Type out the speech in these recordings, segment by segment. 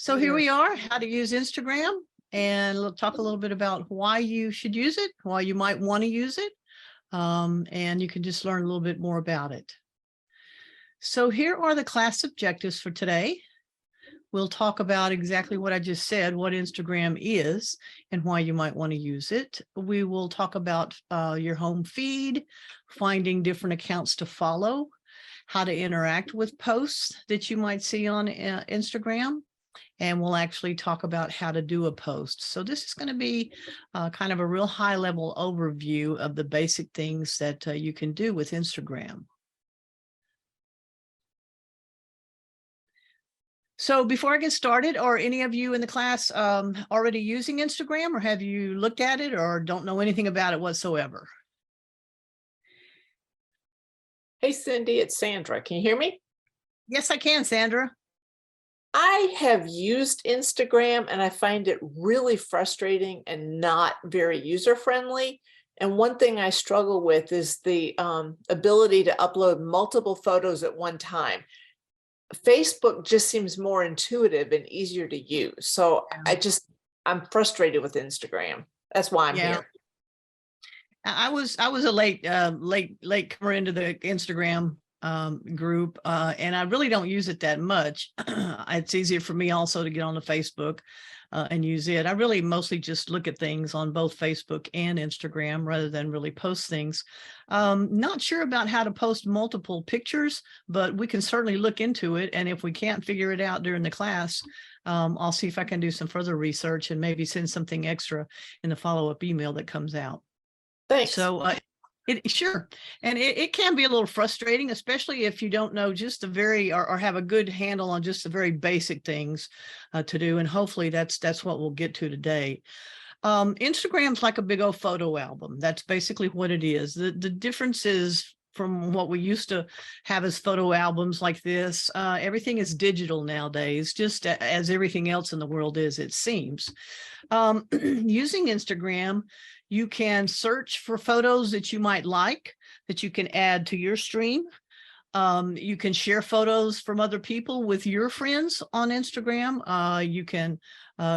So here we are, how to use Instagram, and we'll talk a little bit about why you should use it, why you might want to use it, and you can just learn a little bit more about it. So here are the class objectives for today. We'll talk about exactly what I just said, what Instagram is and why you might want to use it. We will talk about your home feed, finding different accounts to follow, how to interact with posts that you might see on Instagram. And we'll actually talk about how to do a post. So this is going to be kind of a real high level overview of the basic things that you can do with Instagram. So before I get started, are any of you in the class already using Instagram, or have you looked at it or don't know anything about it whatsoever? Hey, Cindy, it's Sandra. Can you hear me? Yes, I can, Sandra. I have used Instagram and I find it really frustrating and not very user-friendly. And one thing I struggle with is the ability to upload multiple photos at one time. Facebook just seems more intuitive and easier to use. So I'm frustrated with Instagram. That's why I'm here. I was a late comer into the Instagram group, and I really don't use it that much. It's easier for me also to get on the Facebook and use it. I really mostly just look at things on both Facebook and Instagram rather than really post things. Not sure about how to post multiple pictures, but we can certainly look into it. And if we can't figure it out during the class, I'll see if I can do some further research and maybe send something extra in the follow-up email that comes out. Thanks. So sure. And it can be a little frustrating, especially if you don't know just the very or have a good handle on just the very basic things to do. And hopefully that's what we'll get to today. Instagram's like a big old photo album. That's basically what it is. The difference is from what we used to have as photo albums like this. Everything is digital nowadays, just as everything else in the world is, it seems. Using Instagram, you can search for photos that you might like, that you can add to your stream. You can share photos from other people with your friends on Instagram. You can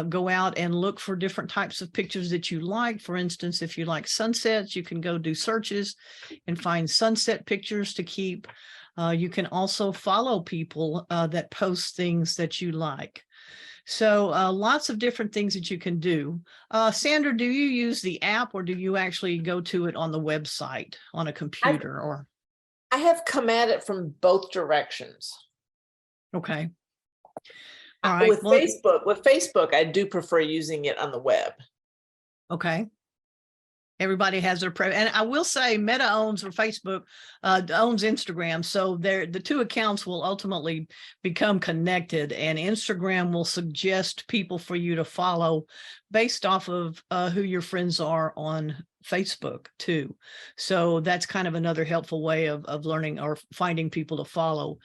go out and look for different types of pictures that you like. For instance, if you like sunsets, you can go do searches and find sunset pictures to keep. You can also follow people that post things that you like. So lots of different things that you can do. Sandra, do you use the app or do you actually go to it on the website on a computer? I have come at it from both directions. Okay. All right. With Facebook, I do prefer using it on the web. Okay. Everybody has their preference. And I will say Meta owns, or Facebook owns Instagram. So the two accounts will ultimately become connected, and Instagram will suggest people for you to follow based off of who your friends are on Facebook too. So that's kind of another helpful way of learning or finding people to follow.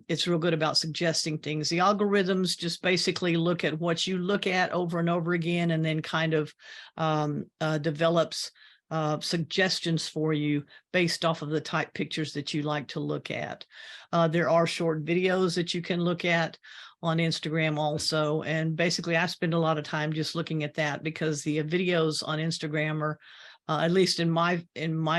It's real good about suggesting things. The algorithms just basically look at what you look at over and over again, and then kind of develops suggestions for you based off of the type pictures that you like to look at. There are short videos that you can look at on Instagram also. And basically I spend a lot of time just looking at that because the videos on Instagram are, at least in my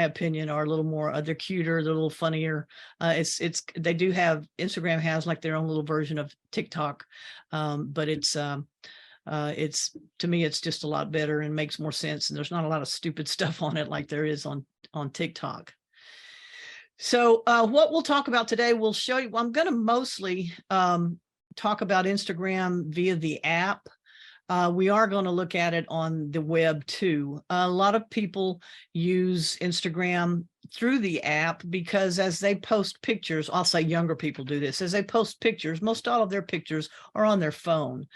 opinion, are a little more, they're cuter, they're a little funnier. They do have, Instagram has like their own little version of TikTok, but to me, it's just a lot better and makes more sense. And there's not a lot of stupid stuff on it like there is on TikTok. So what we'll talk about today, we'll show you, I'm going to mostly talk about Instagram via the app. We are going to look at it on the web too. A lot of people use Instagram through the app because as they post pictures, I'll say younger people do this, as they post pictures, most all of their pictures are on their phone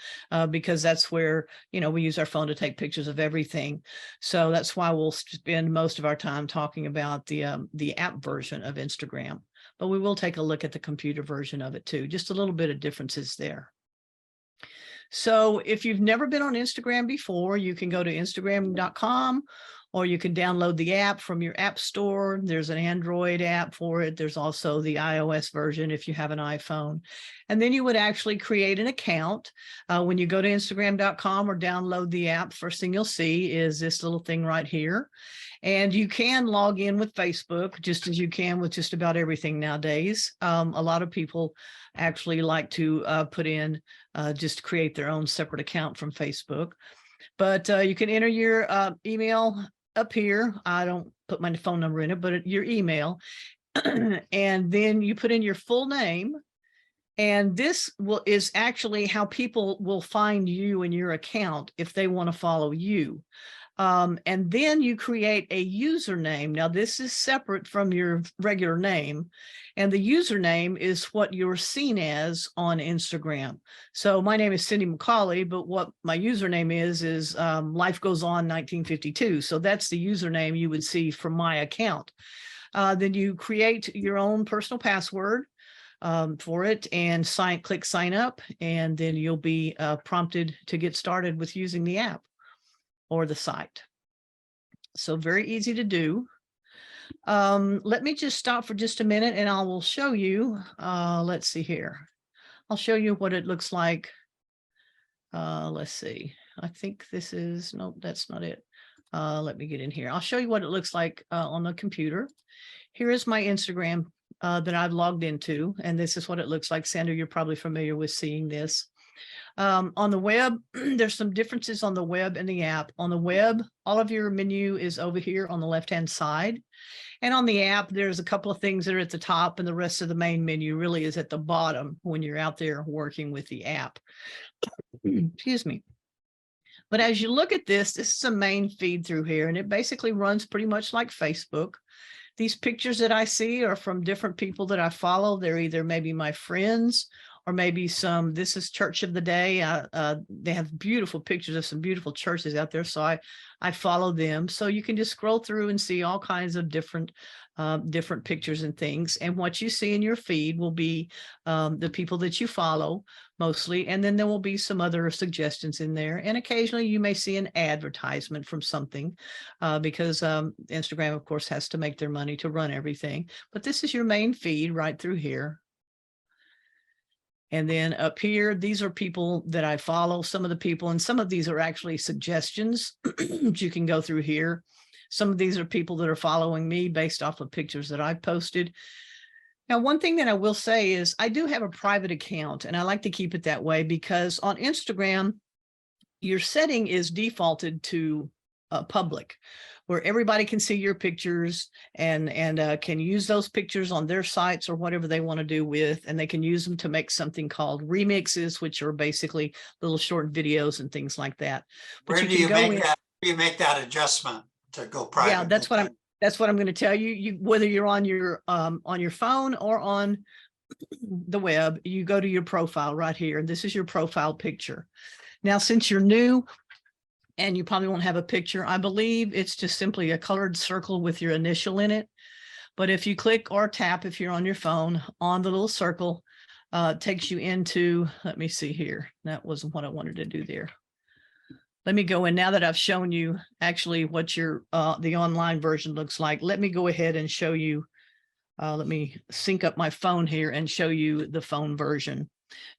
because that's where, we use our phone to take pictures of everything. So that's why we'll spend most of our time talking about the app version of Instagram. But we will take a look at the computer version of it too. Just a little bit of differences there. So if you've never been on Instagram before, you can go to Instagram.com or you can download the app from your app store. There's an Android app for it. There's also the iOS version if you have an iPhone. And then you would actually create an account. When you go to Instagram.com or download the app, first thing you'll see is this little thing right here. And you can log in with Facebook just as you can with just about everything nowadays. A lot of people actually like to put in just create their own separate account from Facebook. But you can enter your email up here. I don't put my phone number in it, but your email. And then you put in your full name. And this is actually how people will find you in your account if they want to follow you. And then you create a username. Now, this is separate from your regular name. And the username is what you're seen as on Instagram. So my name is Cindy McCauley, but what my username is Life Goes On 1952. So that's the username you would see from my account. Then you create your own personal password for it and click sign up, and then you'll be prompted to get started with using the app or the site. So very easy to do. Let me just stop for just a minute and I will show you, let's see here. I'll show you what it looks like. Let's see. I think this is, no, that's not it. Let me get in here. I'll show you what it looks like on the computer. Here is my Instagram that I've logged into, and this is what it looks like. Sandra, you're probably familiar with seeing this. On the web, there's some differences on the web and the app. On the web, all of your menu is over here on the left-hand side. And on the app, there's a couple of things that are at the top, and the rest of the main menu really is at the bottom when you're out there working with the app. Excuse me. But as you look at this is a main feed through here, and it basically runs pretty much like Facebook. These pictures that I see are from different people that I follow. They're either maybe my friends or maybe this is Church of the Day. They have beautiful pictures of some beautiful churches out there. So I follow them. So you can just scroll through and see all kinds of different pictures and things. And what you see in your feed will be the people that you follow mostly. And then there will be some other suggestions in there. And occasionally you may see an advertisement from something because Instagram, of course, has to make their money to run everything. But this is your main feed right through here. And then up here, these are people that I follow, some of the people, and some of these are actually suggestions you can go through here. Some of these are people that are following me based off of pictures that I've posted. Now, one thing that I will say is I do have a private account, and I like to keep it that way because on Instagram, your setting is defaulted to public, where everybody can see your pictures and can use those pictures on their sites or whatever they want to do with, and they can use them to make something called remixes, which are basically little short videos and things like that. But Where do you make that adjustment to go private? Yeah, that's what I'm going to tell you. Whether you're on your phone or on the web, you go to your profile right here. This is your profile picture. Now, since you're new, and you probably won't have a picture, I believe it's just simply a colored circle with your initial in it. But if you click or tap, if you're on your phone, on the little circle, it takes you into, let me see here. That wasn't what I wanted to do there. Let me go in now that I've shown you actually what the online version looks like. Let me go ahead and show you. Let me sync up my phone here and show you the phone version.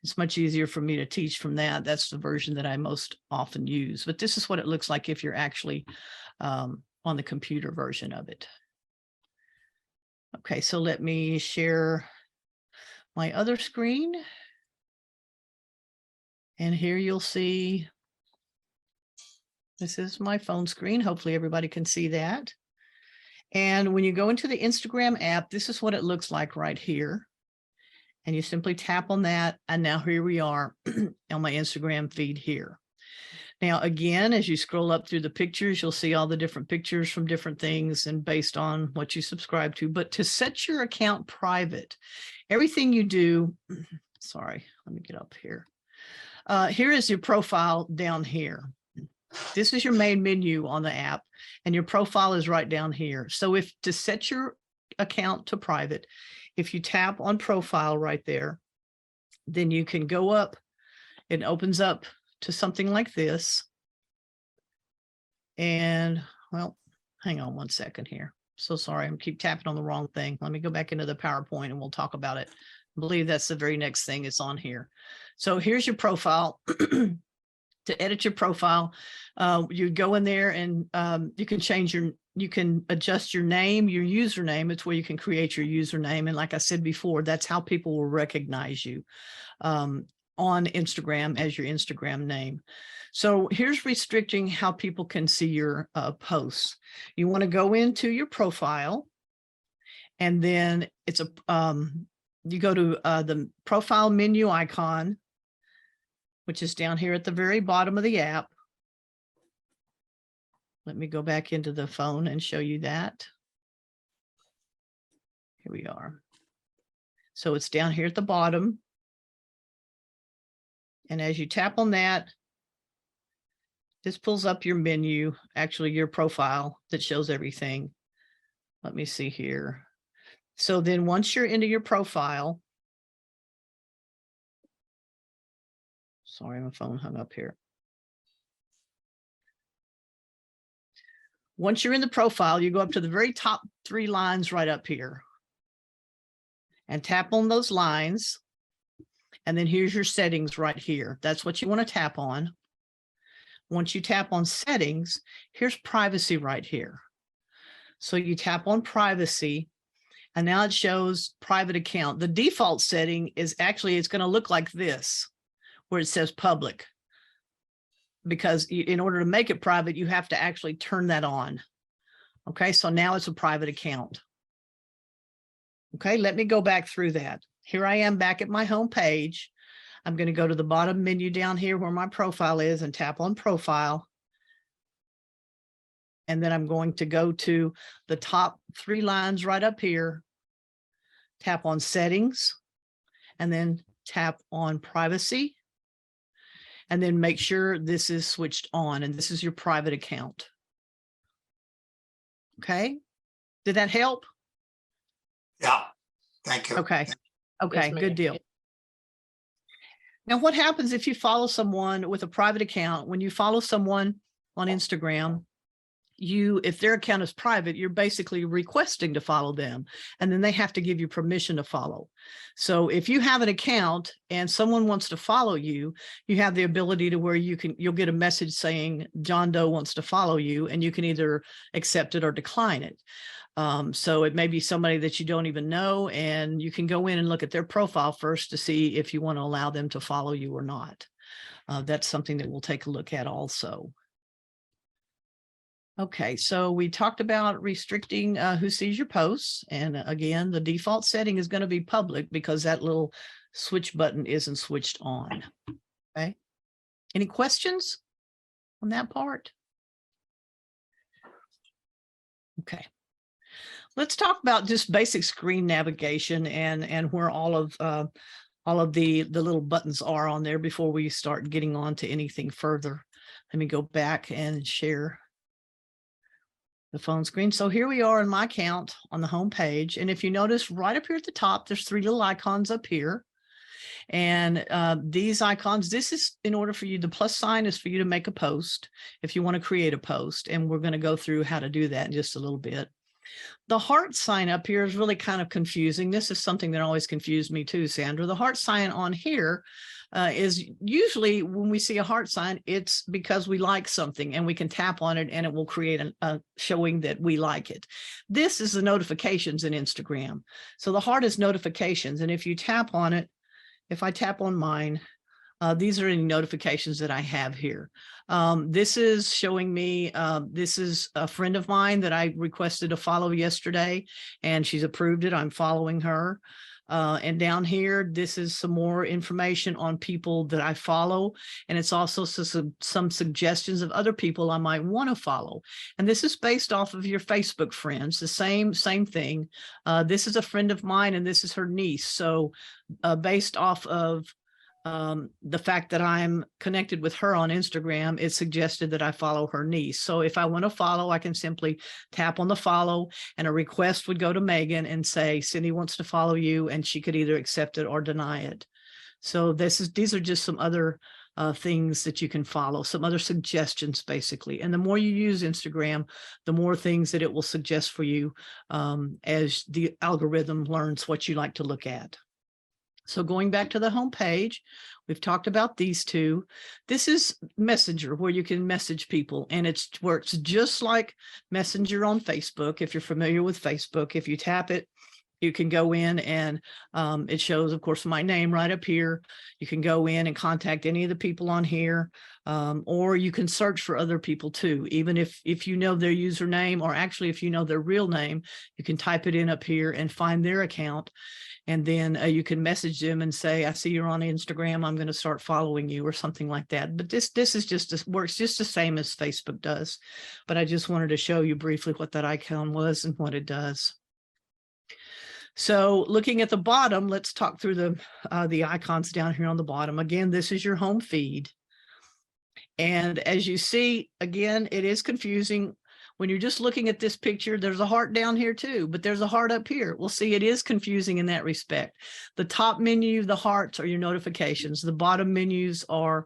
It's much easier for me to teach from that. That's the version that I most often use. But this is what it looks like if you're actually on the computer version of it. Okay, so let me share my other screen. And here you'll see, this is my phone screen. Hopefully everybody can see that. And when you go into the Instagram app, this is what it looks like right here. And you simply tap on that. And now here we are on my Instagram feed here. Now, again, as you scroll up through the pictures, you'll see all the different pictures from different things and based on what you subscribe to. But to set your account private, everything you do, sorry, let me get up here. Here is your profile down here. This is your main menu on the app, and your profile is right down here. So to set your account to private, if you tap on profile right there, then you can go up. It opens up to something like this. And well, hang on one second here. So sorry, I'm keep tapping on the wrong thing. Let me go back into the PowerPoint and we'll talk about it. I believe that's the very next thing that's on here. So here's your profile. To edit your profile, you go in there and you can adjust your name, your username. It's where you can create your username. And like I said before, that's how people will recognize you on Instagram as your Instagram name. So here's restricting how people can see your posts. You want to go into your profile, and then it's you go to the profile menu icon, which is down here at the very bottom of the app. Let me go back into the phone and show you that. Here we are. So it's down here at the bottom. And as you tap on that, this pulls up your menu, actually your profile that shows everything. Let me see here. So then once you're into your profile, sorry, my phone hung up here. Once you're in the profile, you go up to the very top 3 lines right up here and tap on those lines. And then here's your settings right here. That's what you want to tap on. Once you tap on settings, here's privacy right here. So you tap on privacy, and now it shows private account. The default setting is actually, it's going to look like this, where it says public, because in order to make it private, you have to actually turn that on. Okay, so now it's a private account. Okay, let me go back through that. Here I am back at my home page. I'm going to go to the bottom menu down here where my profile is and tap on profile. And then I'm going to go to the top 3 lines right up here, tap on settings, and then tap on privacy. And then make sure this is switched on, and this is your private account. Okay, did that help? Yeah, thank you. Okay, okay, Yes, good deal. Now, what happens if you follow someone with a private account? When you follow someone on Instagram, if their account is private, you're basically requesting to follow them, and then they have to give you permission to follow. So if you have an account and someone wants to follow you, you have the ability to where you'll get a message saying John Doe wants to follow you, and you can either accept it or decline it. So it may be somebody that you don't even know, and you can go in and look at their profile first to see if you want to allow them to follow you or not. That's something that we'll take a look at also. Okay, so we talked about restricting who sees your posts. And again, the default setting is going to be public because that little switch button isn't switched on. Okay. Any questions on that part? Okay. Let's talk about just basic screen navigation and where all of the little buttons are on there before we start getting on to anything further. Let me go back and share the phone screen. So here we are in my account on the home page. And if you notice right up here at the top, there's 3 little icons up here. And these icons, this is in order for you, the plus sign is for you to make a post if you want to create a post. And we're going to go through how to do that in just a little bit. The heart sign up here is really kind of confusing. This is something that always confused me too, Sandra. The heart sign on here is usually when we see a heart sign, it's because we like something and we can tap on it and it will create a showing that we like it. This is the notifications in Instagram. So the heart is notifications. And if you tap on it, if I tap on mine, these are any notifications that I have here. This is showing me, this is a friend of mine that I requested to follow yesterday, and she's approved it. I'm following her. And down here, this is some more information on people that I follow. And it's also some suggestions of other people I might want to follow. And this is based off of your Facebook friends, the same thing. This is a friend of mine and this is her niece. So based off of the fact that I'm connected with her on Instagram, it suggested that I follow her niece. So if I want to follow, I can simply tap on the follow, and a request would go to Megan and say, Cindy wants to follow you, and she could either accept it or deny it. So these are just some other things that you can follow, some other suggestions basically. And the more you use Instagram, the more things that it will suggest for you as the algorithm learns what you like to look at. So going back to the home page, we've talked about these two. This is Messenger, where you can message people, and it works just like Messenger on Facebook. If you're familiar with Facebook, if you tap it, you can go in and it shows, of course, my name right up here. You can go in and contact any of the people on here, or you can search for other people too. Even if you know their username, or actually if you know their real name, you can type it in up here and find their account. And then you can message them and say, I see you're on Instagram, I'm going to start following you, or something like that. But this is just works just the same as Facebook does. But I just wanted to show you briefly what that icon was and what it does. So looking at the bottom, let's talk through the icons down here on the bottom. Again, this is your home feed. And as you see, again, it is confusing. When you're just looking at this picture, there's a heart down here too, but there's a heart up here. We'll see, it is confusing in that respect. The top menu, the hearts, are your notifications. The bottom menus are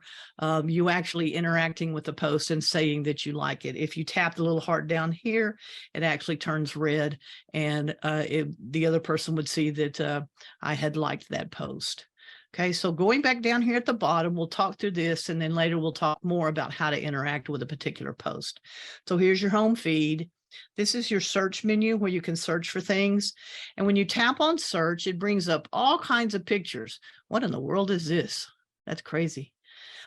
you actually interacting with the post and saying that you like it. If you tap the little heart down here, it actually turns red, and the other person would see that I had liked that post. Okay, so going back down here at the bottom, we'll talk through this, and then later we'll talk more about how to interact with a particular post. So here's your home feed. This is your search menu where you can search for things. And when you tap on search, it brings up all kinds of pictures. What in the world is this? That's crazy.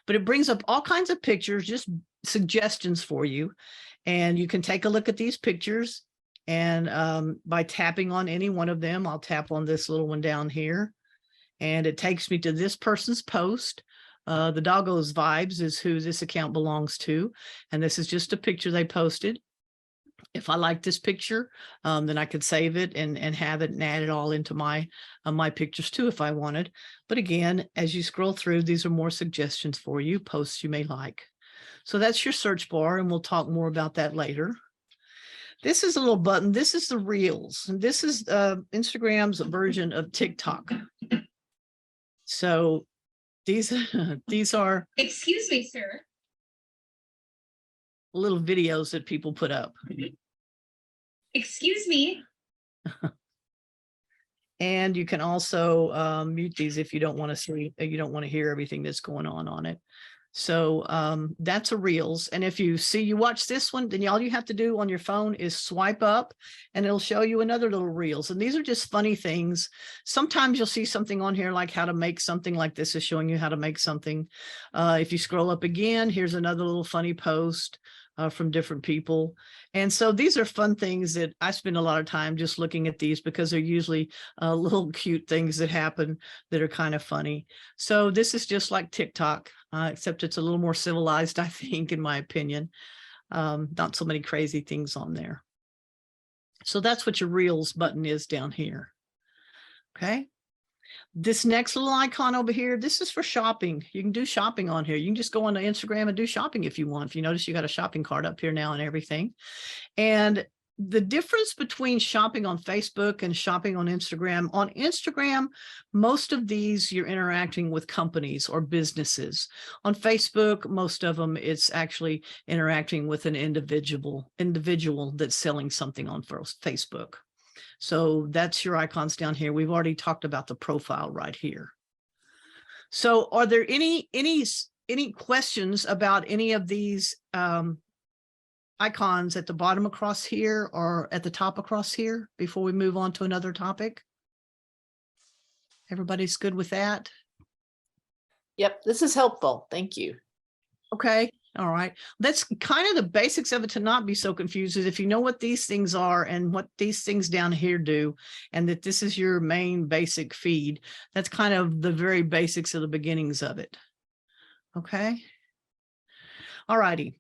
But it brings up all kinds of pictures, just suggestions for you. And you can take a look at these pictures. And by tapping on any one of them, I'll tap on this little one down here. And it takes me to this person's post. The Doggos Vibes is who this account belongs to. And this is just a picture they posted. If I like this picture, then I could save it and have it and add it all into my pictures too if I wanted. But again, as you scroll through, these are more suggestions for you, posts you may like. So that's your search bar, and we'll talk more about that later. This is a little button. This is the Reels. And this is Instagram's version of TikTok. So these are, excuse me, sir, little videos that people put up. Excuse me. And you can also mute these if you don't want to see, you don't want to hear everything that's going on it. So that's a Reels. And if you watch this one, then all you have to do on your phone is swipe up, and it'll show you another little Reels. And these are just funny things. Sometimes you'll see something on here like how to make something, like this is showing you how to make something. If you scroll up again, here's another little funny post from different people. And so these are fun things that I spend a lot of time just looking at these, because they're usually little cute things that happen that are kind of funny. So this is just like TikTok, except it's a little more civilized, I think, in my opinion. Not so many crazy things on there. So that's what your Reels button is down here. Okay. This next little icon over here, this is for shopping. You can do shopping on here. You can just go onto Instagram and do shopping if you want. If you notice, you got a shopping cart up here now and everything. And the difference between shopping on Facebook and shopping on Instagram, most of these you're interacting with companies or businesses. On Facebook, most of them, it's actually interacting with an individual that's selling something on Facebook. So that's your icons down here. We've already talked about the profile right here. So are there any questions about any of these icons at the bottom across here or at the top across here before we move on to another topic? Everybody's good with that? Yep, this is helpful. Thank you. Okay. All right. That's kind of the basics of it, to not be so confused. Is if you know what these things are and what these things down here do, and that this is your main basic feed, that's kind of the very basics of the beginnings of it. Okay. All righty.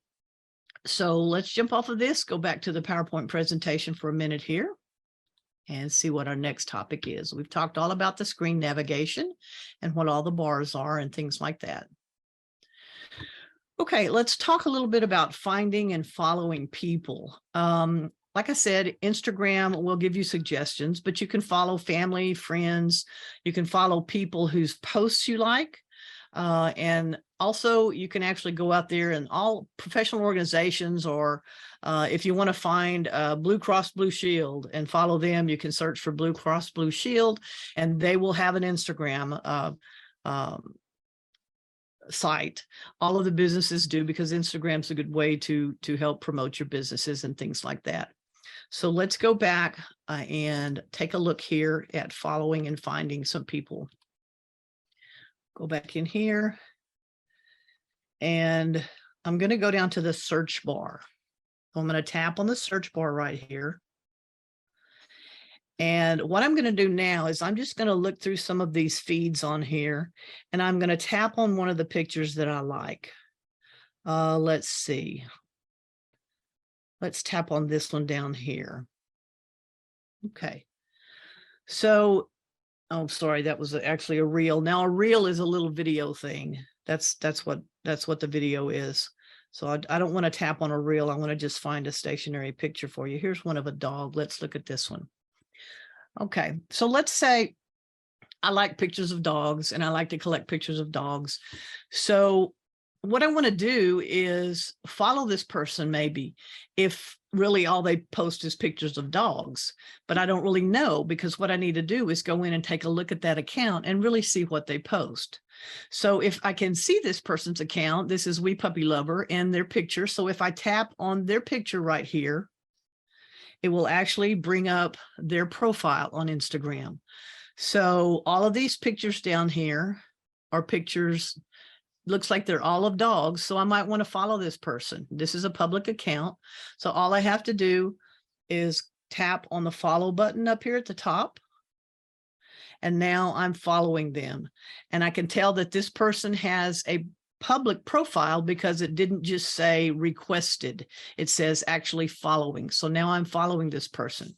So let's jump off of this, go back to the PowerPoint presentation for a minute here and see what our next topic is. We've talked all about the screen navigation and what all the bars are and things like that. Okay, let's talk a little bit about finding and following people. Like I said, Instagram will give you suggestions, but you can follow family, friends. You can follow people whose posts you like. And also you can actually go out there and all professional organizations, or if you want to find Blue Cross Blue Shield and follow them, you can search for Blue Cross Blue Shield, and they will have an Instagram site. All of the businesses do, because Instagram's a good way to help promote your businesses and things like that. So let's go back and take a look here at following and finding some people. Go back in here, and I'm going to go down to the search bar. I'm going to tap on the search bar right here. And what I'm going to do now is I'm just going to look through some of these feeds on here, and I'm going to tap on one of the pictures that I like. Let's see. Let's tap on this one down here. Okay. So, oh, sorry, that was actually a reel. Now a reel is a little video thing. That's what the video is. So I don't want to tap on a reel. I want to just find a stationary picture for you. Here's one of a dog. Let's look at this one. Okay, so let's say I like pictures of dogs and I like to collect pictures of dogs. So what I want to do is follow this person, maybe, if really all they post is pictures of dogs, but I don't really know, because what I need to do is go in and take a look at that account and really see what they post. So if I can see this person's account, this is We Puppy Lover and their picture. So if I tap on their picture right here, it will actually bring up their profile on Instagram. So all of these pictures down here are pictures, looks like they're all of dogs. So I might want to follow this person. This is a public account. So all I have to do is tap on the follow button up here at the top. And now I'm following them. And I can tell that this person has a public profile because it didn't just say requested. It says actually following. So now I'm following this person.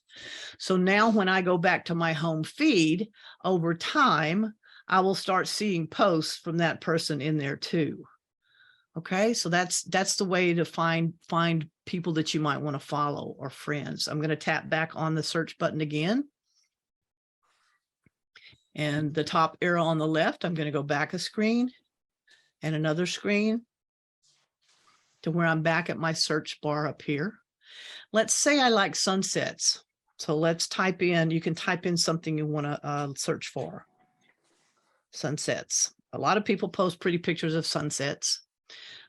So now when I go back to my home feed, over time, I will start seeing posts from that person in there too. Okay, so that's the way to find people that you might want to follow, or friends. I'm going to tap back on the search button again. And the top arrow on the left, I'm going to go back a screen and another screen to where I'm back at my search bar up here. Let's say I like sunsets. So let's type in, you can type in something you want to search for. Sunsets. A lot of people post pretty pictures of sunsets,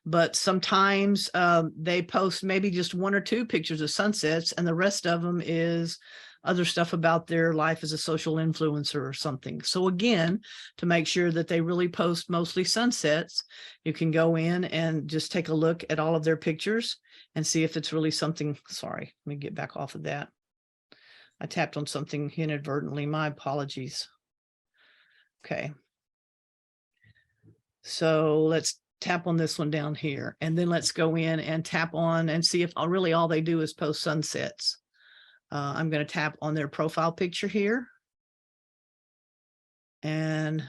but sometimes they post maybe just one or two pictures of sunsets, and the rest of them is other stuff about their life as a social influencer or something. So again, to make sure that they really post mostly sunsets, you can go in and just take a look at all of their pictures and see if it's really something. Sorry, let me get back off of that. I tapped on something inadvertently. My apologies. Okay. So let's tap on this one down here, and then let's go in and tap on and see if really all they do is post sunsets. I'm going to tap on their profile picture here. And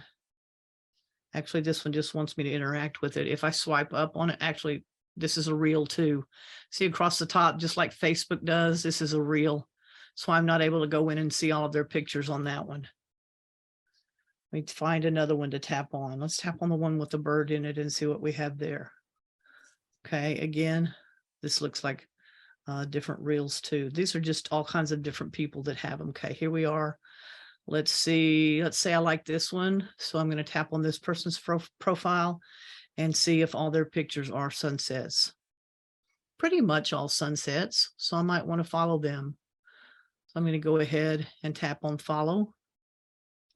actually, this one just wants me to interact with it. If I swipe up on it, actually, this is a reel too. See across the top, just like Facebook does, this is a reel. So I'm not able to go in and see all of their pictures on that one. Let me find another one to tap on. Let's tap on the one with the bird in it and see what we have there. Okay, again, this looks like different reels too. These are just all kinds of different people that have them. Okay, here we are. Let's see. Let's say I like this one. So I'm going to tap on this person's profile and see if all their pictures are sunsets. Pretty much all sunsets. So I might want to follow them. So I'm going to go ahead and tap on follow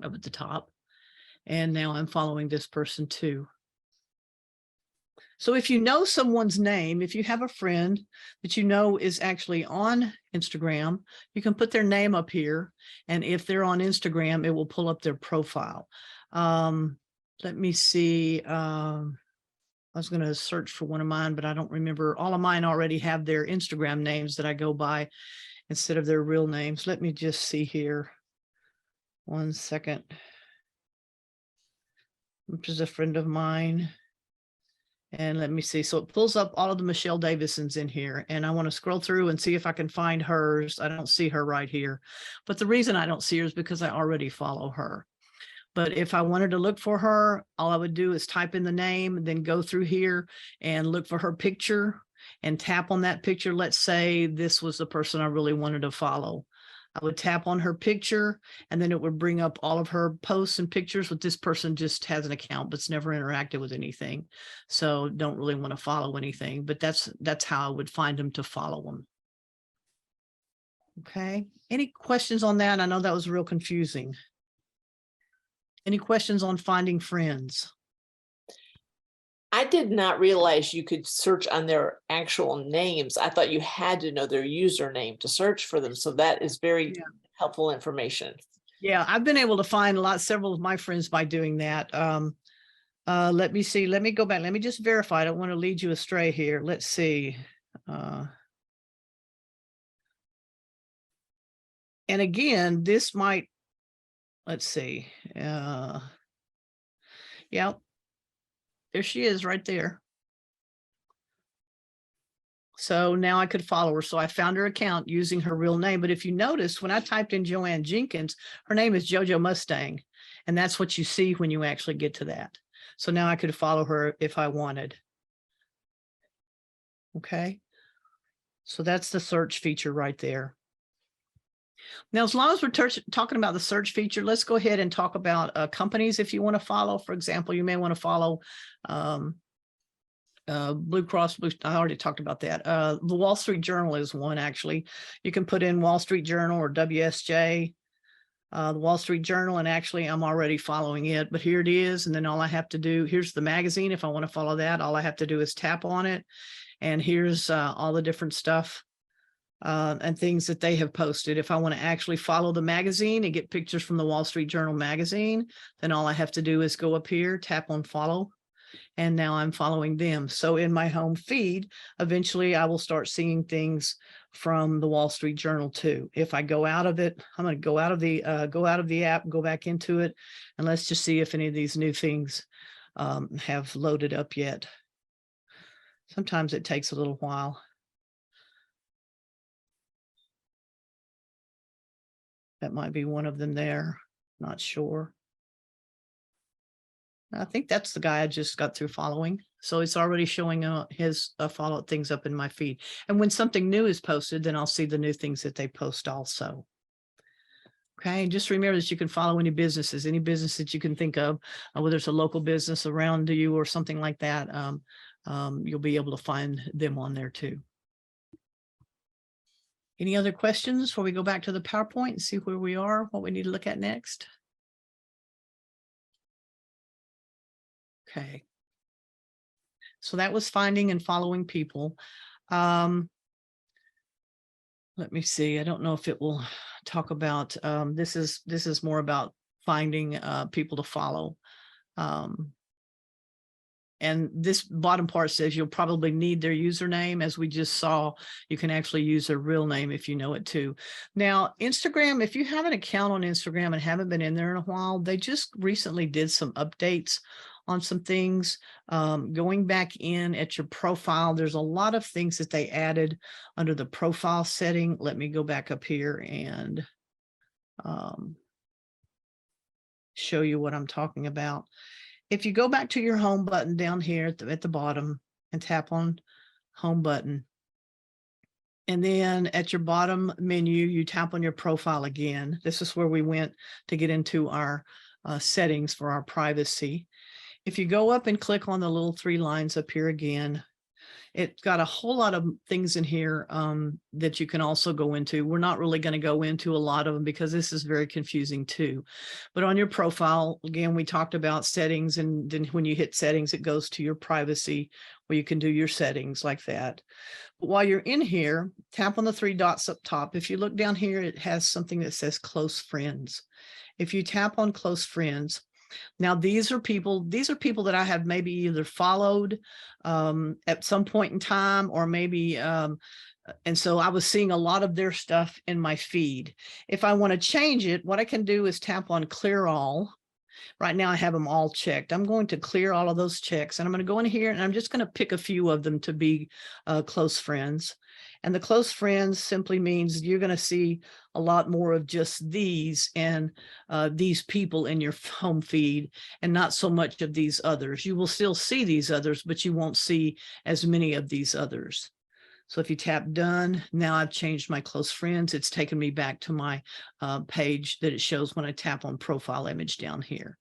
up at the top. And now I'm following this person too. So if you know someone's name, if you have a friend that you know is actually on Instagram, you can put their name up here. And if they're on Instagram, it will pull up their profile. Let me see. I was going to search for one of mine, but I don't remember. All of mine already have their Instagram names that I go by instead of their real names. Let me just see here. 1 second. Which is a friend of mine. And let me see. So it pulls up all of the Michelle Davisons in here. And I want to scroll through and see if I can find hers. I don't see her right here. But the reason I don't see her is because I already follow her. But if I wanted to look for her, all I would do is type in the name, then go through here and look for her picture and tap on that picture. Let's say this was the person I really wanted to follow. I would tap on her picture and then it would bring up all of her posts and pictures. With this person just has an account but's never interacted with anything. So don't really want to follow anything, but that's how I would find them to follow them. Okay. Any questions on that? I know that was real confusing. Any questions on finding friends? I did not realize you could search on their actual names. I thought you had to know their username to search for them. So that is very helpful information. Yeah, I've been able to find several of my friends by doing that. Let me see. Let me go back. Let me just verify. I don't want to lead you astray here. Let's see. And again, this might, let's see. Yeah, there she is right there. So now I could follow her. So I found her account using her real name. But if you notice, when I typed in Joanne Jenkins, her name is JoJo Mustang. And that's what you see when you actually get to that. So now I could follow her if I wanted. Okay. So that's the search feature right there. Now, as long as we're talking about the search feature, let's go ahead and talk about companies if you want to follow. For example, you may want to follow Blue Cross Blue. I already talked about that. The Wall Street Journal is one, actually. You can put in Wall Street Journal or WSJ, the Wall Street Journal, and actually I'm already following it, but here it is. And then all I have to do, here's the magazine. If I want to follow that, all I have to do is tap on it. And here's all the different stuff and things that they have posted. If I want to actually follow the magazine and get pictures from the Wall Street Journal magazine, then all I have to do is go up here, tap on follow, and now I'm following them. So in my home feed, eventually I will start seeing things from the Wall Street Journal too. If I go out of it, I'm going to go out of the app, go back into it, and let's just see if any of these new things have loaded up yet. Sometimes it takes a little while. That might be one of them there. Not sure. I think that's the guy I just got through following. So it's already showing his follow things up in my feed. And when something new is posted, then I'll see the new things that they post also. Okay, and just remember that you can follow any business that you can think of, whether it's a local business around you or something like that. You'll be able to find them on there too. Any other questions before we go back to the PowerPoint and see where we are, what we need to look at next? Okay. So that was finding and following people. Let me see. I don't know if it will talk about, this is more about finding people to follow. And this bottom part says you'll probably need their username. As we just saw, you can actually use their real name if you know it too. Now, Instagram, if you have an account on Instagram and haven't been in there in a while, they just recently did some updates on some things. Going back in at your profile, there's a lot of things that they added under the profile setting. Let me go back up here and show you what I'm talking about. If you go back to your home button down here at the bottom and tap on home button, and then at your bottom menu, you tap on your profile again. This is where we went to get into our settings for our privacy. If you go up and click on the little 3 lines up here again, it's got a whole lot of things in here that you can also go into. We're not really going to go into a lot of them because this is very confusing too. But on your profile, again, we talked about settings, and then when you hit settings, it goes to your privacy where you can do your settings like that. But while you're in here, tap on the 3 dots up top. If you look down here, it has something that says close friends. If you tap on close friends, now these are people that I have maybe either followed at some point in time, or maybe and so I was seeing a lot of their stuff in my feed. If I want to change it, what I can do is tap on clear all, Right now I have them all checked. I'm going to clear all of those checks, and I'm going to go in here and I'm just going to pick a few of them to be close friends. And the close friends simply means you're going to see a lot more of just these and these people in your home feed, and not so much of these others. You will still see these others, but you won't see as many of these others. So if you tap done, now I've changed my close friends. It's taken me back to my page that it shows when I tap on profile image down here.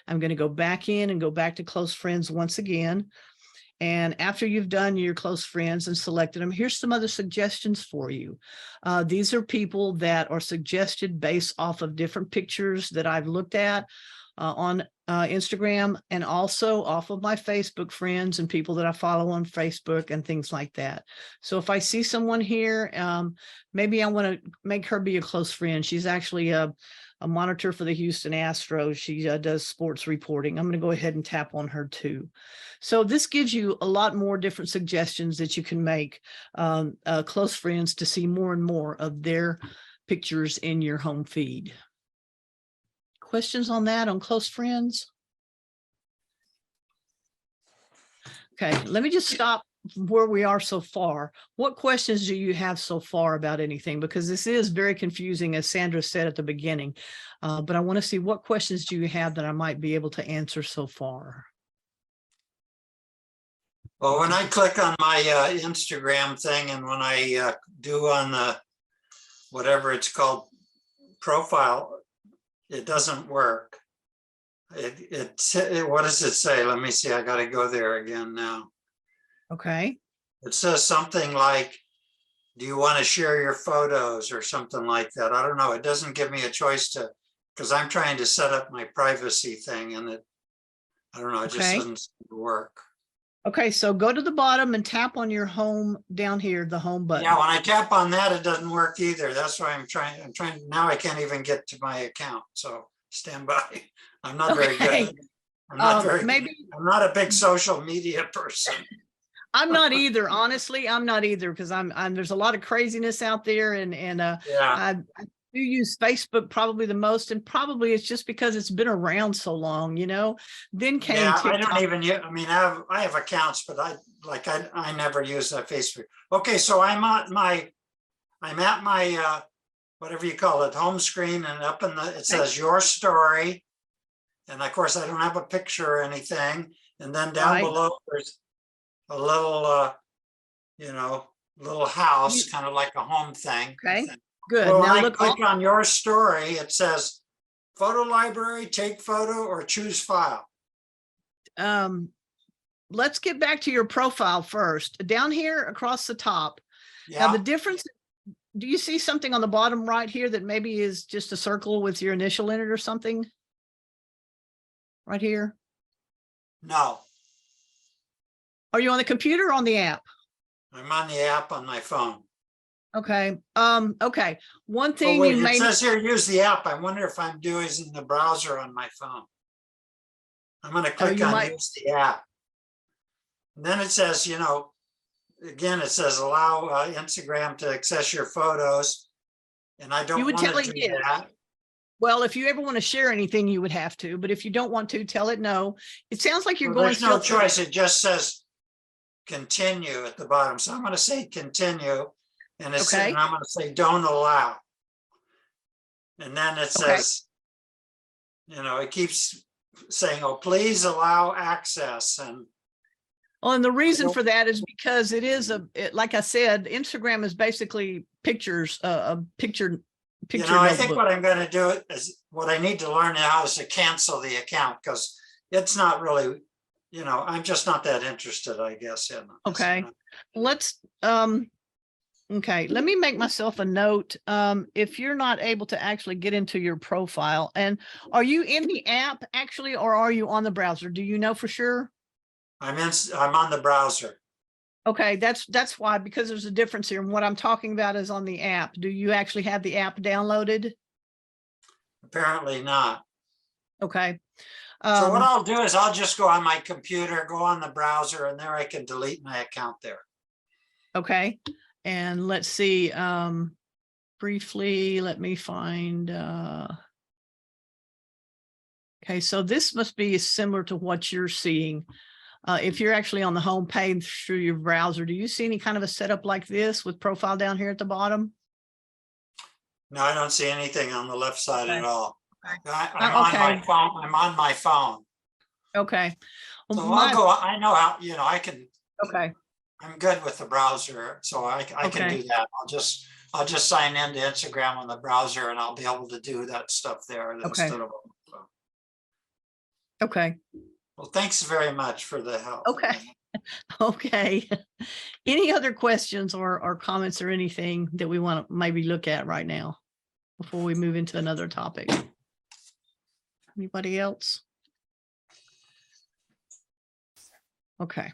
I'm going to go back in and go back to close friends once again. And after you've done your close friends and selected them, here's some other suggestions for you. These are people that are suggested based off of different pictures that I've looked at on Instagram, and also off of my Facebook friends and people that I follow on Facebook and things like that. So if I see someone here, maybe I want to make her be a close friend. She's actually a monitor for the Houston Astros. She does sports reporting. I'm going to go ahead and tap on her too. So this gives you a lot more different suggestions that you can make close friends to see more and more of their pictures in your home feed. Questions on that, on close friends? Okay, let me just stop where we are so far. What questions do you have so far about anything? Because this is very confusing, as Sandra said at the beginning, but I want to see what questions do you have that I might be able to answer so far. Well, when I click on my Instagram thing, and when I do on the, whatever it's called, profile, it doesn't work. What does it say? Let me see. I got to go there again now. Okay. It says something like, do you want to share your photos or something like that? I don't know. It doesn't give me a choice to, because I'm trying to set up my privacy thing, and I don't know, it just doesn't seem to work. Okay, so go to the bottom and tap on your home down here, the home button. Yeah, when I tap on that, it doesn't work either. That's why I'm trying, now I can't even get to my account. So stand by. I'm not very good. I'm not I'm not a big social media person. I'm not either, honestly. I'm not either, because I'm there's a lot of craziness out there, and I do use Facebook probably the most, and probably it's just because it's been around so long, you know. Then came TikTok. I don't even use, I mean, I have accounts, but I never use that Facebook. Okay, so I'm at my whatever you call it, home screen, and up in it says your story, and of course I don't have a picture or anything, and then down below there's a little little house, kind of like a home thing. Okay, good. Well, now when look, I click on your story, it says photo library, take photo, or choose file. Let's get back to your profile first. Down here across the top. Yeah. Now the difference, do you see something on the bottom right here that maybe is just a circle with your initial in it or something? Right here? No. Are you on the computer or on the app? I'm on the app on my phone. Okay. Okay. One thing wait, you may it says here, use the app. I wonder if I'm doing it in the browser on my phone. I'm going to click on use the app. And then it says, again, it says allow Instagram to access your photos. And I don't want to do that. Well, if you ever want to share anything, you would have to. But if you don't want to, tell it no. It sounds like you're going. There's no choice. It just says continue at the bottom. So I'm going to say continue, and it's and I'm going to say don't allow. And then it says, it keeps saying, oh, please allow access. And well, and the reason for that is because it is like I said, Instagram is basically pictures, picture. I think what I'm going to do is what I need to learn now is to cancel the account, because it's not really, I'm just not that interested, I guess. In okay. Let's, okay, let me make myself a note. If you're not able to actually get into your profile, and are you in the app actually, or are you on the browser? Do you know for sure? I'm on the browser. Okay, that's why, because there's a difference here. And what I'm talking about is on the app. Do you actually have the app downloaded? Apparently not. Okay. So what I'll do is I'll just go on my computer, go on the browser, and there I can delete my account there. Okay. And let's see, briefly, let me find, Okay, so this must be similar to what you're seeing. If you're actually on the home page through your browser, do you see any kind of a setup like this with profile down here at the bottom? No, I don't see anything on the left side Okay. at all. I'm Oh, on okay. my phone. I'm on my phone. Okay. Well, So I'll go, I know how, you know, I can, okay. I'm good with the browser, so I can Okay. do that. I'll just sign into Instagram on the browser and I'll be able to do that stuff there Okay. instead of. Okay. Well, thanks very much for the help. Okay. Okay. Any other questions or comments or anything that we want to maybe look at right now before we move into another topic? Anybody else? Okay.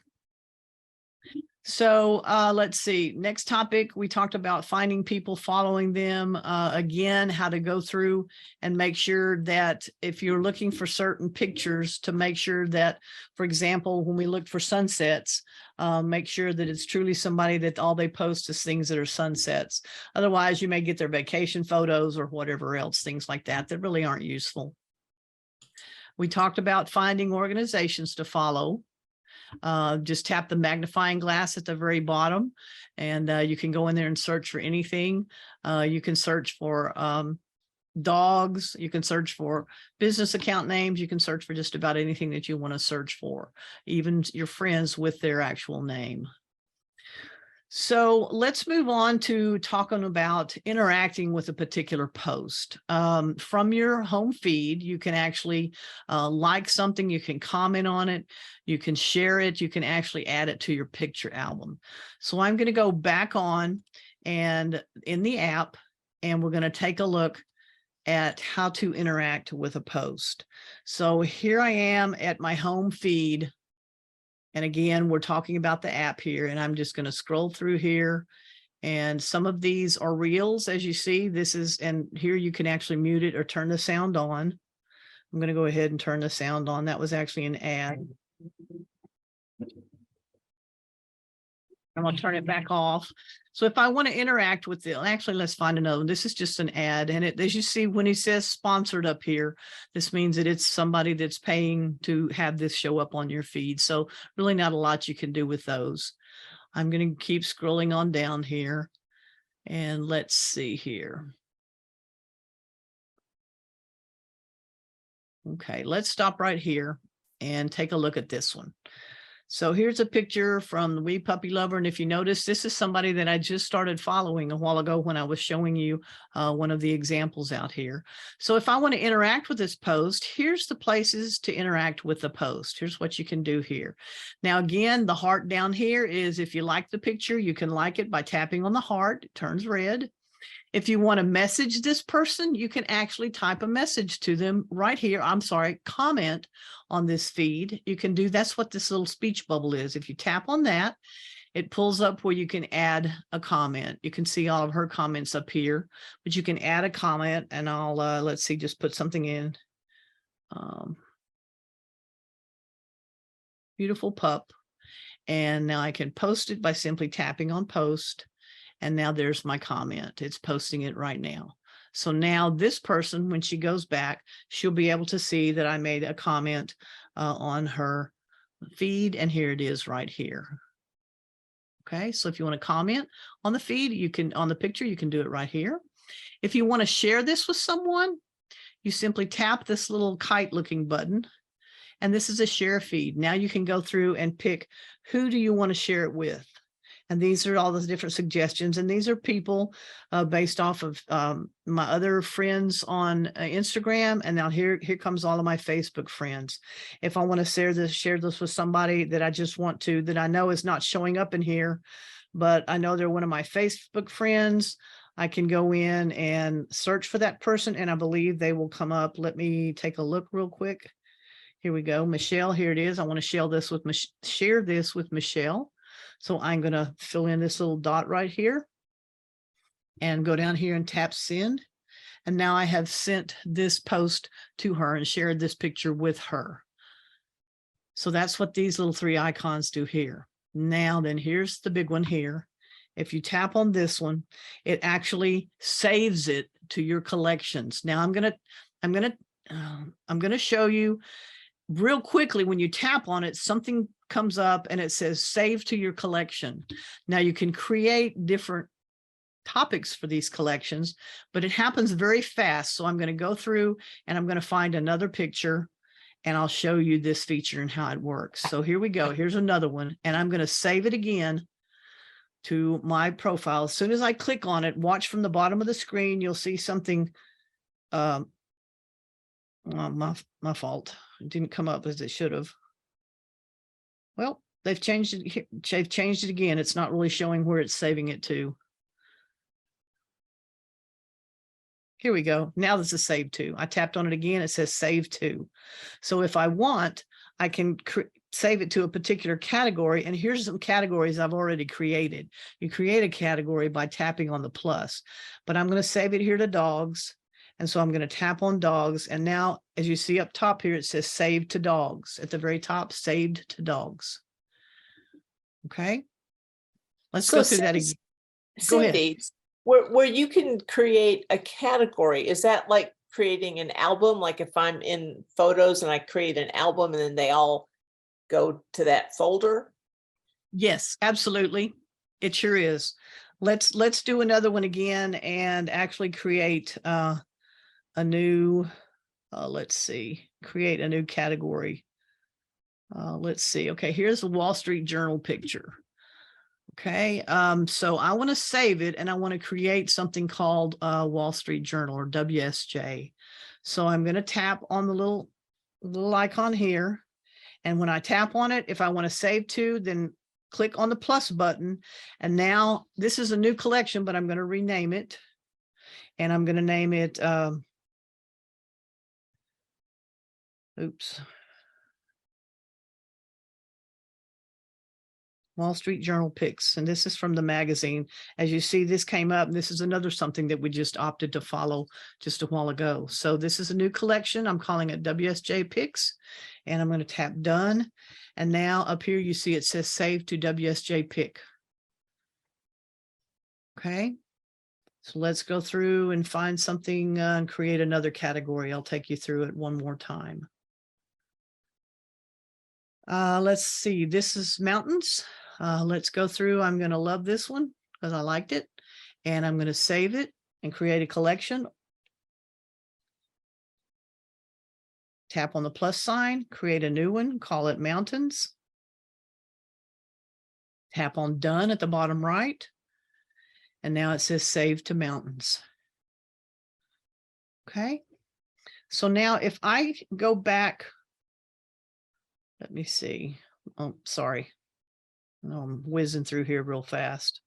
So let's see. Next topic, we talked about finding people, following them. Again, how to go through and make sure that if you're looking for certain pictures, to make sure that, for example, when we look for sunsets, make sure that it's truly somebody that all they post is things that are sunsets. Otherwise, you may get their vacation photos or whatever else, things like that, that really aren't useful. We talked about finding organizations to follow. Just tap the magnifying glass at the very bottom and you can go in there and search for anything. You can search for dogs, you can search for business account names, you can search for just about anything that you want to search for, even your friends with their actual name. So let's move on to talking about interacting with a particular post. From your home feed, you can actually like something, you can comment on it, you can share it, you can actually add it to your picture album. So I'm going to go back on and in the app, and we're going to take a look at how to interact with a post. So here I am at my home feed. And again, we're talking about the app here, and I'm just going to scroll through here. And some of these are reels, as you see. This is, and here you can actually mute it or turn the sound on. I'm going to go ahead and turn the sound on. That was actually an ad. I'm going to turn it back off. So if I want to interact with it, actually, let's find another one. This is just an ad. And it, as you see, when he says sponsored up here, this means that it's somebody that's paying to have this show up on your feed. So really not a lot you can do with those. I'm going to keep scrolling on down here. And let's see here. Okay, let's stop right here and take a look at this one. So here's a picture from the Wee Puppy Lover. And if you notice, this is somebody that I just started following a while ago when I was showing you one of the examples out here. So if I want to interact with this post, here's the places to interact with the post. Here's what you can do here. Now, again, the heart down here is if you like the picture, you can like it by tapping on the heart. It turns red. If you want to message this person, you can actually type a message to them right here. I'm sorry, comment on this feed. You can do, that's what this little speech bubble is. If you tap on that, it pulls up where you can add a comment. You can see all of her comments up here, but you can add a comment, and I'll, let's see, just put something in. Beautiful pup. And now I can post it by simply tapping on post. And now there's my comment. It's posting it right now. So now this person, when she goes back, she'll be able to see that I made a comment on her feed. And here it is right here. Okay, so if you want to comment on the feed, you can, on the picture, you can do it right here. If you want to share this with someone, you simply tap this little kite looking button. And this is a share feed. Now you can go through and pick who do you want to share it with. And these are all the different suggestions. And these are people based off of my other friends on Instagram. And now here comes all of my Facebook friends. If I want to share this with somebody that I just want to, that I know is not showing up in here, but I know they're one of my Facebook friends, I can go in and search for that person. And I believe they will come up. Let me take a look real quick. Here we go. Michelle, here it is. I want to share this with Michelle. So I'm going to fill in this little dot right here and go down here and tap send. And now I have sent this post to her and shared this picture with her. So that's what these little three icons do here. Now then, here's the big one here. If you tap on this one, it actually saves it to your collections. Now I'm going to I'm going to show you real quickly. When you tap on it, something comes up and it says save to your collection. Now you can create different topics for these collections, but it happens very fast. So I'm going to go through and I'm going to find another picture and I'll show you this feature and how it works. So here we go. Here's another one, and I'm going to save it again to my profile. As soon as I click on it, watch from the bottom of the screen, you'll see something. My fault. It didn't come up as it should have. Well, they've changed it. They've changed it again. It's not really showing where it's saving it to. Here we go. Now this is saved to. I tapped on it again. It says save to. So if I want, I can save it to a particular category. And here's some categories I've already created. You create a category by tapping on the plus, but I'm going to save it here to dogs. And so I'm going to tap on dogs. And now, as you see up top here, it says save to dogs at the very top, saved to dogs. Okay. Let's go through that again. Go ahead. Cindy, where you can create a category, is that like creating an album? Like if I'm in photos and I create an album and then they all go to that folder? Yes, absolutely. It sure is. Let's do another one again and actually create a new, let's see, create a new category. Let's see. Okay, here's a Wall Street Journal picture. Okay, so I want to save it and I want to create something called Wall Street Journal, or WSJ. So I'm going to tap on the little icon here. And when I tap on it, if I want to save to, then click on the plus button. And now this is a new collection, but I'm going to rename it. And I'm going to name it, Wall Street Journal picks, and this is from the magazine. As you see, this came up, and this is another something that we just opted to follow just a while ago. So this is a new collection. I'm calling it WSJ Picks, and I'm going to tap done. And now up here, you see it says save to WSJ Pick. Okay. So let's go through and find something and create another category. I'll take you through it one more time. Let's see. This is mountains. Let's go through. I'm going to love this one because I liked it, and I'm going to save it and create a collection. Tap on the plus sign, create a new one, call it mountains. Tap on done at the bottom right. And now it says save to mountains. Okay. So now if I go back, let me see. Oh, sorry. I'm whizzing through here real fast.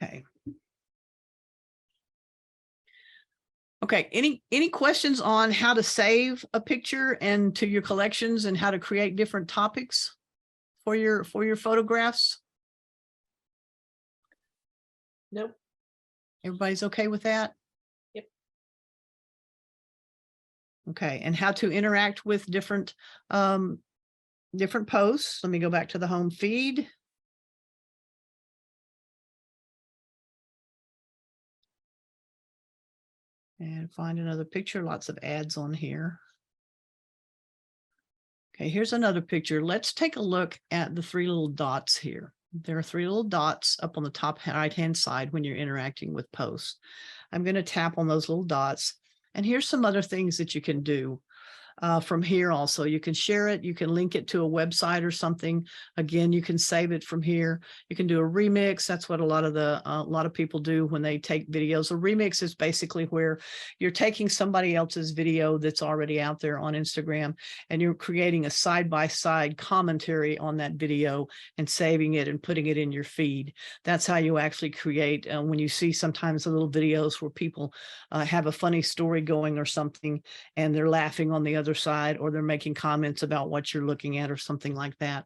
Okay. Okay. Any questions on how to save a picture and to your collections and how to create different topics for your photographs? Nope. Everybody's okay with that? Yep. Okay. And how to interact with different posts. Let me go back to the home feed. And find another picture. Lots of ads on here. Okay, here's another picture. Let's take a look at the three little dots here. There are three little dots up on the top right-hand side when you're interacting with posts. I'm going to tap on those little dots. And here's some other things that you can do. From here also, you can share it, you can link it to a website or something. Again, you can save it from here. You can do a remix. That's what a lot of people do when they take videos. A remix is basically where you're taking somebody else's video that's already out there on Instagram, and you're creating a side-by-side commentary on that video and saving it and putting it in your feed. That's how you actually create, when you see sometimes the little videos where people have a funny story going or something, and they're laughing on the other side, or they're making comments about what you're looking at or something like that.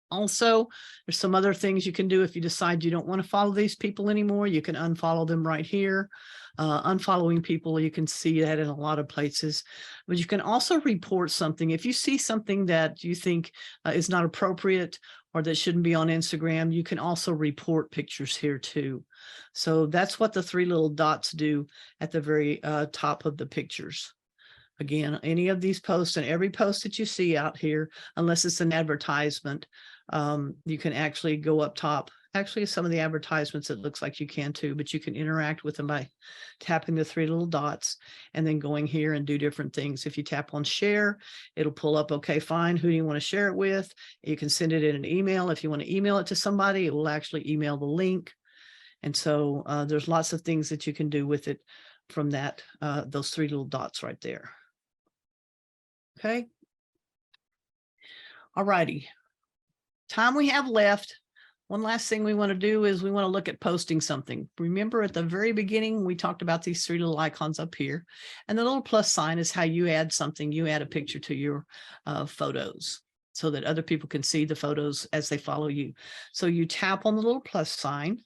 Also, there's some other things you can do. If you decide you don't want to follow these people anymore, you can unfollow them right here. Unfollowing people, you can see that in a lot of places, but you can also report something. If you see something that you think is not appropriate, or that shouldn't be on Instagram, you can also report pictures here too. So that's what the three little dots do at the very top of the pictures. Again, any of these posts and every post that you see out here, unless it's an advertisement, you can actually go up top. Actually, some of the advertisements, it looks like you can too, but you can interact with them by tapping the three little dots and then going here and do different things. If you tap on share, it'll pull up, okay, fine, who do you want to share it with? You can send it in an email. If you want to email it to somebody, it will actually email the link. And so there's lots of things that you can do with it from that, those three little dots right there. Okay. All righty. Time we have left. One last thing we want to do is we want to look at posting something. Remember at the very beginning, we talked about these three little icons up here, and the little plus sign is how you add something. You add a picture to your photos so that other people can see the photos as they follow you. So you tap on the little plus sign.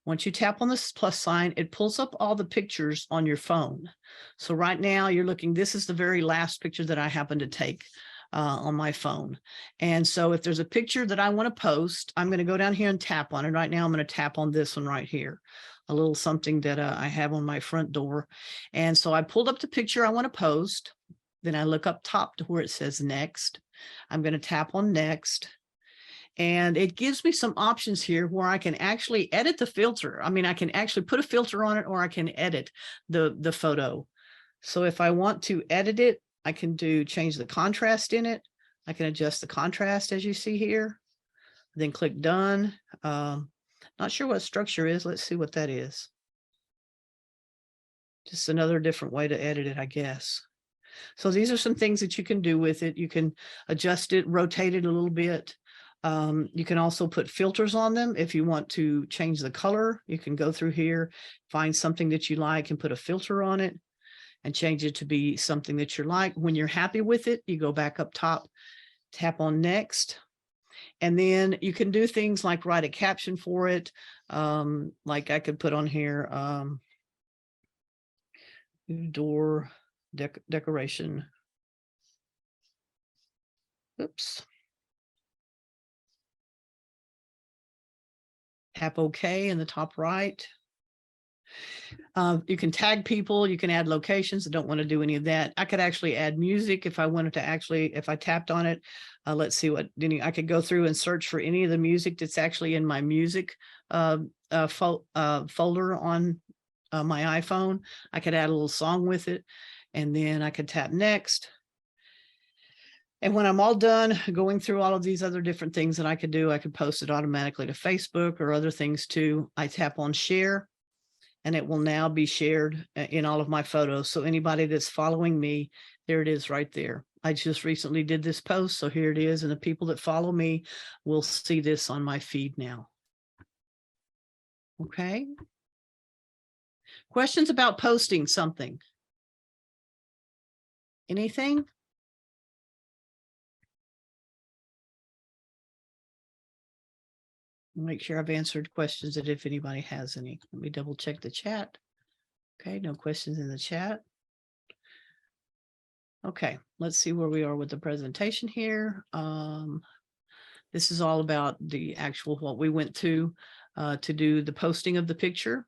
Once you tap on this plus sign, it pulls up all the pictures on your phone. So right now you're looking, this is the very last picture that I happen to take on my phone. And so if there's a picture that I want to post, I'm going to go down here and tap on it. Right now I'm going to tap on this one right here, a little something that I have on my front door. And so I pulled up the picture I want to post. Then I look up top to where it says next. I'm going to tap on next. And it gives me some options here where I can actually edit the filter. I mean, I can actually put a filter on it, or I can edit the photo. So if I want to edit it, I can change the contrast in it. I can adjust the contrast as you see here. Then click done. Not sure what structure is. Let's see what that is. Just another different way to edit it, I guess. So these are some things that you can do with it. You can adjust it, rotate it a little bit. You can also put filters on them. If you want to change the color, you can go through here, find something that you like and put a filter on it and change it to be something that you like. When you're happy with it, you go back up top, tap on next. And then you can do things like write a caption for it. Like I could put on here, door decoration. Oops. Tap OK in the top right. You can tag people, you can add locations. I don't want to do any of that. I could actually add music if I wanted to actually, if I tapped on it. Let's see what, I could go through and search for any of the music that's actually in my music folder on my iPhone. I could add a little song with it, and then I could tap next. And when I'm all done going through all of these other different things that I could do, I could post it automatically to Facebook or other things too. I tap on share, and it will now be shared in all of my photos. So anybody that's following me, there it is right there. I just recently did this post, so here it is. And the people that follow me will see this on my feed now. Okay. Questions about posting something? Anything? Make sure I've answered questions that if anybody has any. Let me double check the chat. Okay, no questions in the chat. Okay, let's see where we are with the presentation here. This is all about the actual, what we went to do the posting of the picture.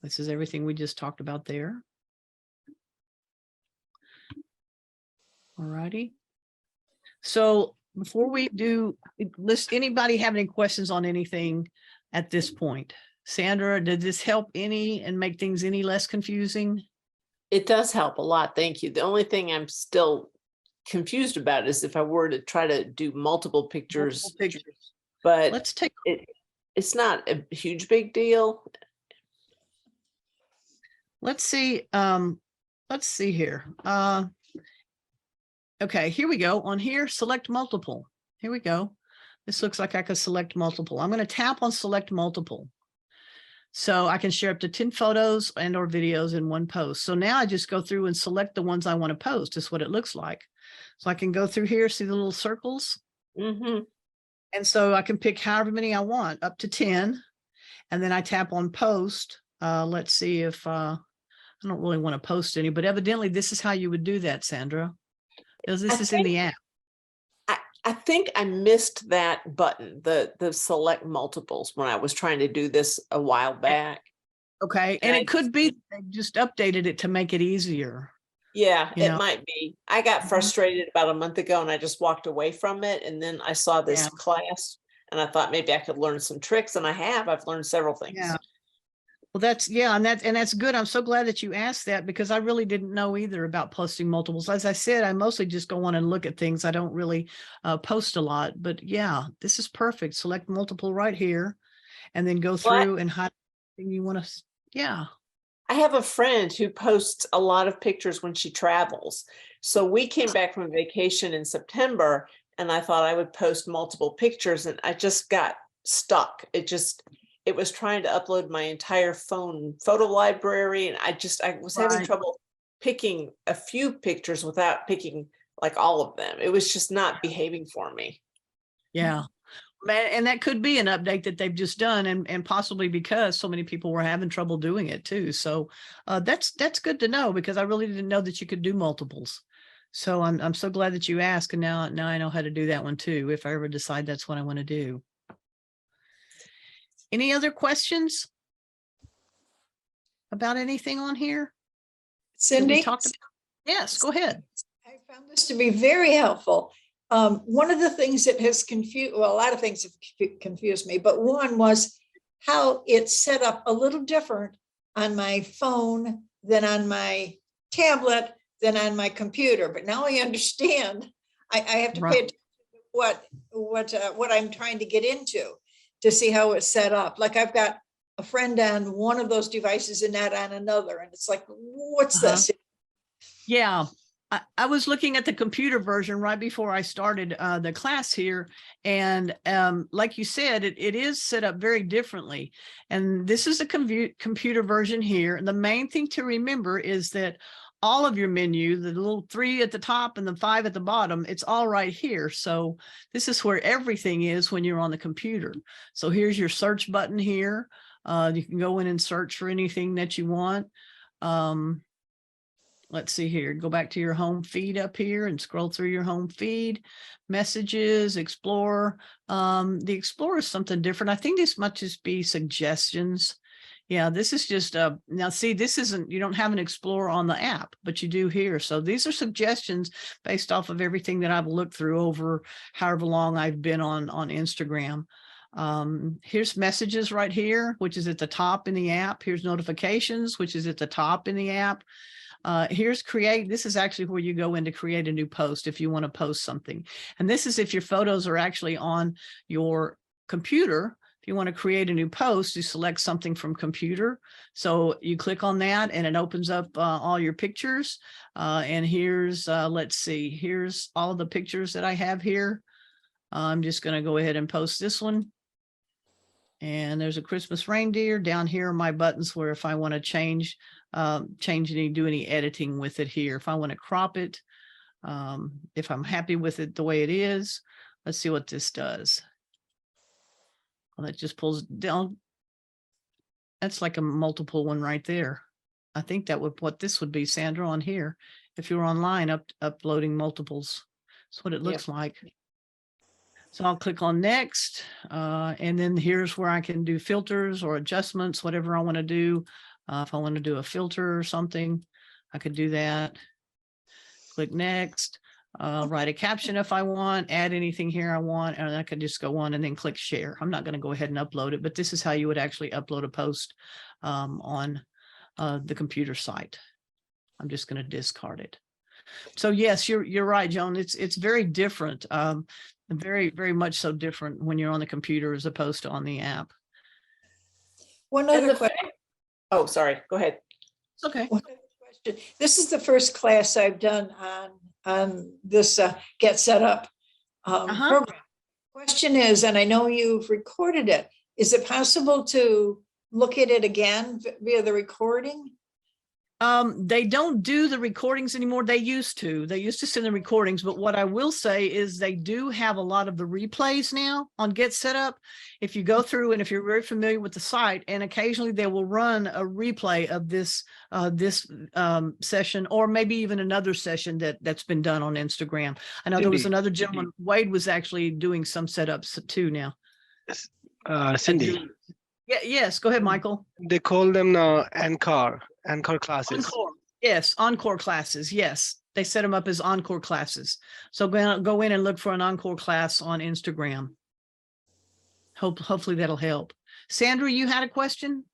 This is everything we just talked about there. All righty. So before we do, anybody have any questions on anything at this point? Sandra, did this help any and make things any less confusing? It does help a lot. Thank you. The only thing I'm still confused about is if I were to try to do multiple pictures, but let's take it's not a huge big deal. Let's see. Let's see here. Okay, here we go. On here, select multiple. Here we go. This looks like I could select multiple. I'm going to tap on select multiple. So I can share up to 10 photos and or videos in one post. So now I just go through and select the ones I want to post. Is what it looks like. So I can go through here, see the little circles. Mm-hmm. And so I can pick however many I want, up to 10. And then I tap on post. Let's see if I don't really want to post any, but evidently this is how you would do that, Sandra. Because this is in the app. I think I missed that button, the select multiples, when I was trying to do this a while back. Okay. And it could be they just updated it to make it easier. Yeah, You it know? might be. I got Mhm. frustrated about a month ago and I just walked away from it. And then I saw this Yeah. class and I thought maybe I could learn some tricks, and I have. I've learned several things. Yeah. Well, and that's good. I'm so glad that you asked that, because I really didn't know either about posting multiples. As I said, I mostly just go on and look at things. I don't really post a lot, but yeah, this is perfect. Select multiple right here, and then go through and hide anything you want to. Yeah. I have a friend who posts a lot of pictures when she travels. So we came back from vacation in September and I thought I would post multiple pictures, and I just got stuck. It was trying to upload my entire phone photo library, and I was having Right. trouble picking a few pictures without picking like all of them. It was just not behaving for me. Yeah. And that could be an update that they've just done, and possibly because so many people were having trouble doing it too. So that's good to know, because I really didn't know that you could do multiples. So I'm so glad that you asked, and now I know how to do that one too, if I ever decide that's what I want to do. Any other questions about anything on here? Cindy? Yes, go ahead. I found this to be very helpful. One of the things that has a lot of things have confused me, but one was how it's set up a little different on my phone than on my tablet than on my computer. But now I understand. I have to pay attention to what I'm trying to get into to see how it's set up. Like I've got a friend on one of those devices and not on another, and it's like, what's this? Yeah. I was looking at the computer version right before I started the class here. And like you said, it is set up very differently. And this is a computer version here. And the main thing to remember is that all of your menu, the little 3 at the top and the 5 at the bottom, it's all right here. So this is where everything is when you're on the computer. So here's your search button here. You can go in and search for anything that you want. Let's see here, go back to your home feed up here and scroll through your home feed, messages, Explorer. The Explorer is something different. I think this might just be suggestions. Yeah, this is just now see, this isn't, you don't have an Explorer on the app, but you do here. So these are suggestions based off of everything that I've looked through over however long I've been on Instagram. Here's messages right here, which is at the top in the app. Here's notifications, which is at the top in the app. Here's create. This is actually where you go in to create a new post if you want to post something. And this is if your photos are actually on your computer. If you want to create a new post, you select something from computer. So you click on that and it opens up all your pictures. And here's, let's see, here's all of the pictures that I have here. I'm just going to go ahead and post this one. And there's a Christmas reindeer. Down here are my buttons where if I want to change any, do any editing with it here. If I want to crop it, if I'm happy with it the way it is, let's see what this does. Well, that just pulls down. That's like a multiple one right there. I think that would, what this would be, Sandra, on here. If you're online uploading multiples, that's what it looks like. So I'll click on next, and then here's where I can do filters or adjustments, whatever I want to do. If I want to do a filter or something, I could do that. Click next, write a caption if I want, add anything here I want, and I could just go on and then click share. I'm not going to go ahead and upload it, but this is how you would actually upload a post on the computer site. I'm just going to discard it. So yes, you're right, Joan. It's very different. Very, very much so different when you're on the computer as opposed to on the app. One other question. Oh, sorry. Go ahead. Okay. One other question. This is the first class I've done on this GetSetUp program. Question is, and I know you've recorded it, is it possible to look at it again via the recording? They don't do the recordings anymore. They used to send the recordings, but what I will say is they do have a lot of the replays now on GetSetUp. If you go through and if you're very familiar with the site, and occasionally they will run a replay of this session, or maybe even another session that's been done on Instagram. I know there was another gentleman, Wade, was actually doing some setups too now. Cindy. Yeah, yes, go ahead, Michael. They call them now Encore classes. Encore. Yes, Encore classes. Yes, they set them up as Encore classes. So go in and look for an Encore class on Instagram. Hopefully that'll help. Sandra, you had a question?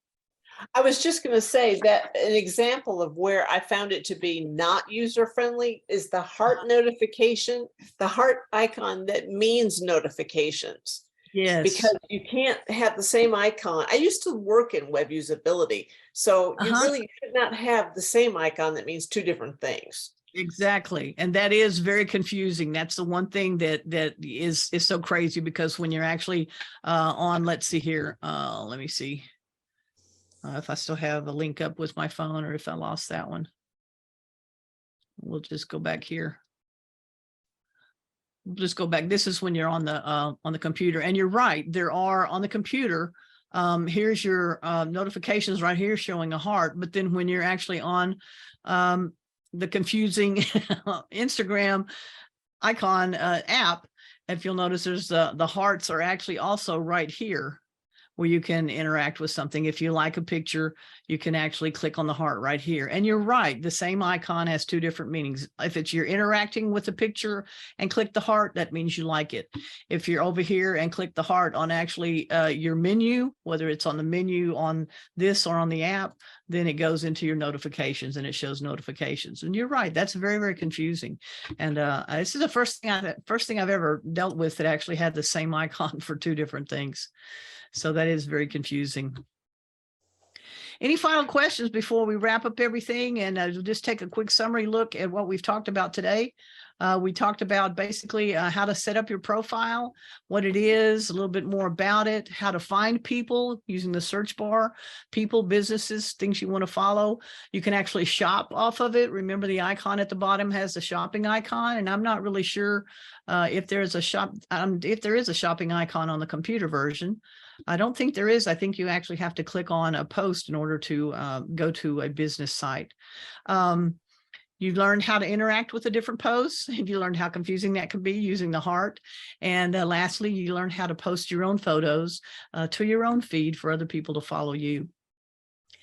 I was just going to say that an example of where I found it to be not user-friendly is the heart notification, the heart icon that means notifications. Yes. Because you can't have the same icon. I used to work in web usability, so you really should not have the same icon that means two different things. Exactly. And that is very confusing. That's the one thing that is so crazy, because when you're actually on, let's see here, let me see if I still have a link up with my phone or if I lost that one. We'll just go back here. We'll just go back. This is when you're on the computer, and you're right. There are on the computer. Here's your notifications right here showing a heart. But then when you're actually on the confusing Instagram icon app, if you'll notice, there's the hearts are actually also right here, where you can interact with something. If you like a picture, you can actually click on the heart right here. And you're right, the same icon has two different meanings. If it's you're interacting with the picture and click the heart, that means you like it. If you're over here and click the heart on actually your menu, whether it's on the menu on this or on the app, then it goes into your notifications and it shows notifications. And you're right, that's very, very confusing. And this is the first thing I've ever dealt with that actually had the same icon for two different things. So that is very confusing. Any final questions before we wrap up everything? And we'll just take a quick summary look at what we've talked about today. We talked about basically how to set up your profile, what it is, a little bit more about it, how to find people using the search bar, people, businesses, things you want to follow. You can actually shop off of it. Remember, the icon at the bottom has the shopping icon, and I'm not really sure if there is a shopping icon on the computer version. I don't think there is. I think you actually have to click on a post in order to go to a business site. You learned how to interact with the different posts. You learned how confusing that can be using the heart. And lastly, you learned how to post your own photos to your own feed for other people to follow you.